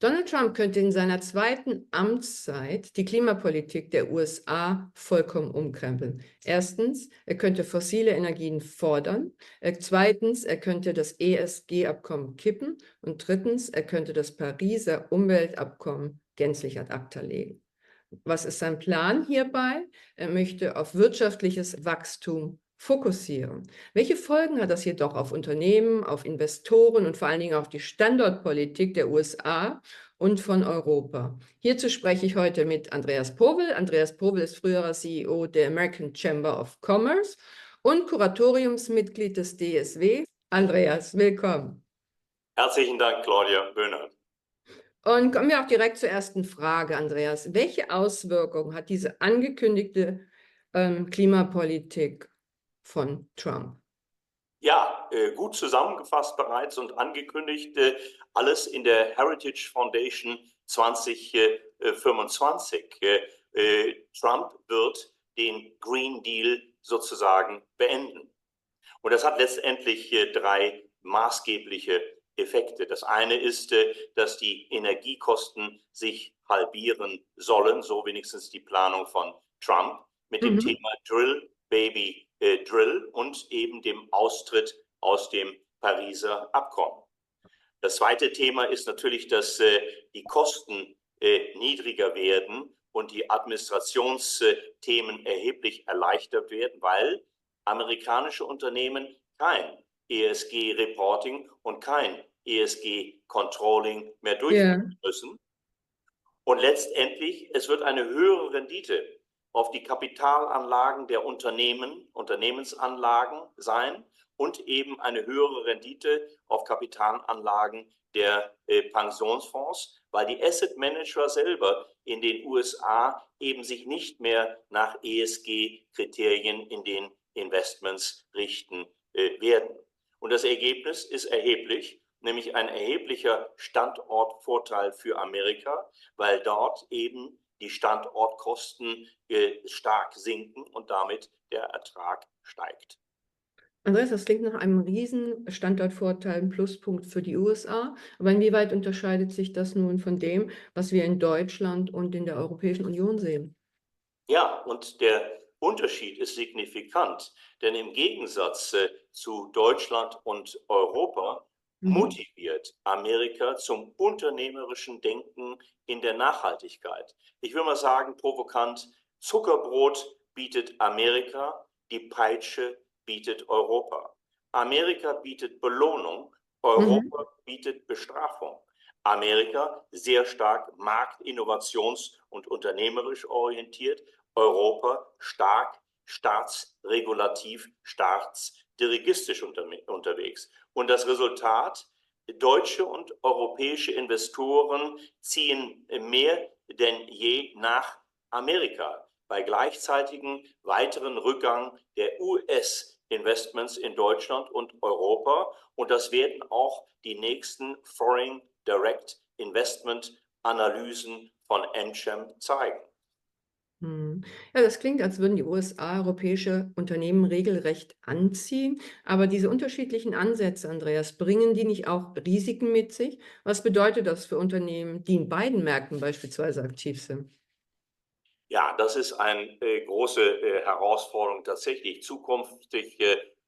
Donald Trump könnte in seiner zweiten Amtszeit die Klimapolitik der USA vollkommen umkrempeln. Erstens, er könnte fossile Energien fordern. Zweitens, er könnte das ESG-Abkommen kippen. Und drittens, er könnte das Pariser Umweltabkommen gänzlich ad acta legen. Was ist sein Plan hierbei? Er möchte auf wirtschaftliches Wachstum fokussieren. Welche Folgen hat das jedoch auf Unternehmen, auf Investoren und vor allen Dingen auf die Standortpolitik der USA und von Europa? Hierzu spreche ich heute mit Andreas Powell. Andreas Powell ist früherer CEO der American Chamber of Commerce und Kuratoriumsmitglied des DSW. Andreas, willkommen. Herzlichen Dank, Claudia Böhner. Und kommen wir auch direkt zur ersten Frage, Andreas. Welche Auswirkungen hat diese angekündigte Klimapolitik von Trump? Ja, gut zusammengefasst bereits und angekündigt, alles in der Heritage Foundation 2025. Trump wird den Green Deal sozusagen beenden. Und das hat letztendlich drei maßgebliche Effekte. Das eine ist, dass die Energiekosten sich halbieren sollen, so wenigstens die Planung von Trump, mit dem Thema Drill, Baby, Drill und eben dem Austritt aus dem Pariser Abkommen. Das zweite Thema ist natürlich, dass die Kosten niedriger werden und die Administrationsthemen erheblich erleichtert werden, weil amerikanische Unternehmen kein ESG-Reporting und kein ESG-Controlling mehr durchführen müssen. Und letztendlich, es wird eine höhere Rendite auf die Kapitalanlagen der Unternehmensanlagen sein und eben eine höhere Rendite auf Kapitalanlagen der Pensionsfonds, weil die Asset Manager selber in den USA eben sich nicht mehr nach ESG-Kriterien in den Investments richten werden. Und das Ergebnis ist erheblich, nämlich ein erheblicher Standortvorteil für Amerika, weil dort eben die Standortkosten stark sinken und damit der Ertrag steigt. Andreas, das klingt nach einem riesen Standortvorteil, ein Pluspunkt für die USA. Aber inwieweit unterscheidet sich das nun von dem, was wir in Deutschland und in der Europäischen Union sehen? Ja, und der Unterschied ist signifikant, denn im Gegensatz zu Deutschland und Europa motiviert Amerika zum unternehmerischen Denken in der Nachhaltigkeit. Ich will mal sagen, provokant, Zuckerbrot bietet Amerika, die Peitsche bietet Europa. Amerika bietet Belohnung, Europa bietet Bestrafung. Amerika sehr stark markt-, und unternehmerisch orientiert, Europa stark staatsregulativ, staatsdirigistisch unterwegs. Und das Resultat, deutsche und europäische Investoren ziehen mehr denn je nach Amerika bei gleichzeitigem weiteren Rückgang der US-Investments in Deutschland und Europa. Und das werden auch die nächsten Foreign Direct Investment Analysen von AmCham zeigen. Ja, das klingt, als würden die USA europäische Unternehmen regelrecht anziehen. Aber diese unterschiedlichen Ansätze, Andreas, bringen die nicht auch Risiken mit sich? Was bedeutet das für Unternehmen, die in beiden Märkten beispielsweise aktiv sind? Ja, das ist eine große Herausforderung tatsächlich. Zukünftig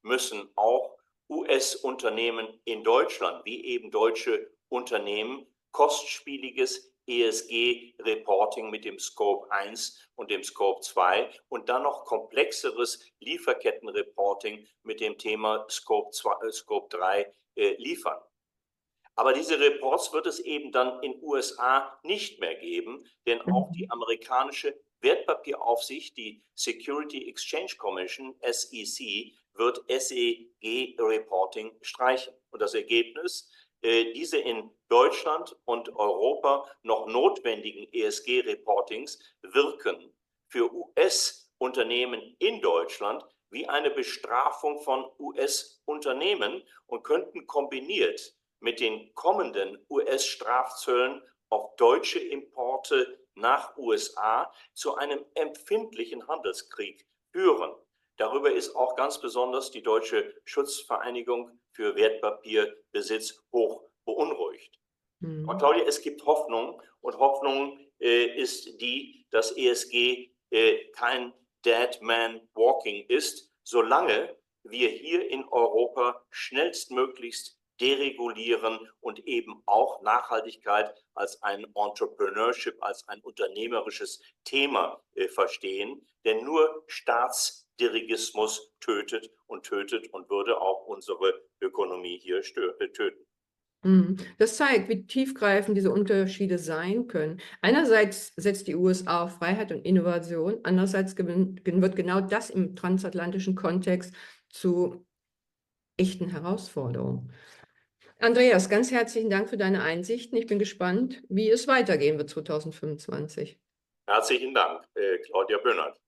müssen auch US-Unternehmen in Deutschland, wie eben deutsche Unternehmen, kostspieliges ESG-Reporting mit dem Scope 1 und dem Scope 2 und dann noch komplexeres Lieferketten-Reporting mit dem Thema Scope 3 liefern. Aber diese Reports wird es eben dann in USA nicht mehr geben, denn auch die amerikanische Wertpapieraufsicht, die Security Exchange Commission, SEC, wird SEG-Reporting streichen. Und das Ergebnis, diese in Deutschland und Europa noch notwendigen ESG-Reportings wirken für US-Unternehmen in Deutschland wie eine Bestrafung von US-Unternehmen und könnten kombiniert mit den kommenden US-Strafzöllen auf deutsche Importe nach USA zu einem empfindlichen Handelskrieg führen. Darüber ist auch ganz besonders die Deutsche Schutzvereinigung für Wertpapierbesitz hoch beunruhigt. Aber Claudia, es gibt Hoffnung und Hoffnung ist die, dass ESG kein Dead Man Walking ist, solange wir hier in Europa schnellstmöglichst deregulieren und eben auch Nachhaltigkeit als ein Entrepreneurship, als ein unternehmerisches Thema verstehen. Denn nur Staatsdirigismus tötet und würde auch unsere Ökonomie hier töten. Das zeigt, wie tiefgreifend diese Unterschiede sein können. Einerseits setzt die USA auf Freiheit und Innovation, andererseits wird genau das im transatlantischen Kontext zu echten Herausforderungen. Andreas, ganz herzlichen Dank für deine Einsichten. Ich bin gespannt, wie es weitergehen wird 2025. Herzlichen Dank, Claudia Böhnert.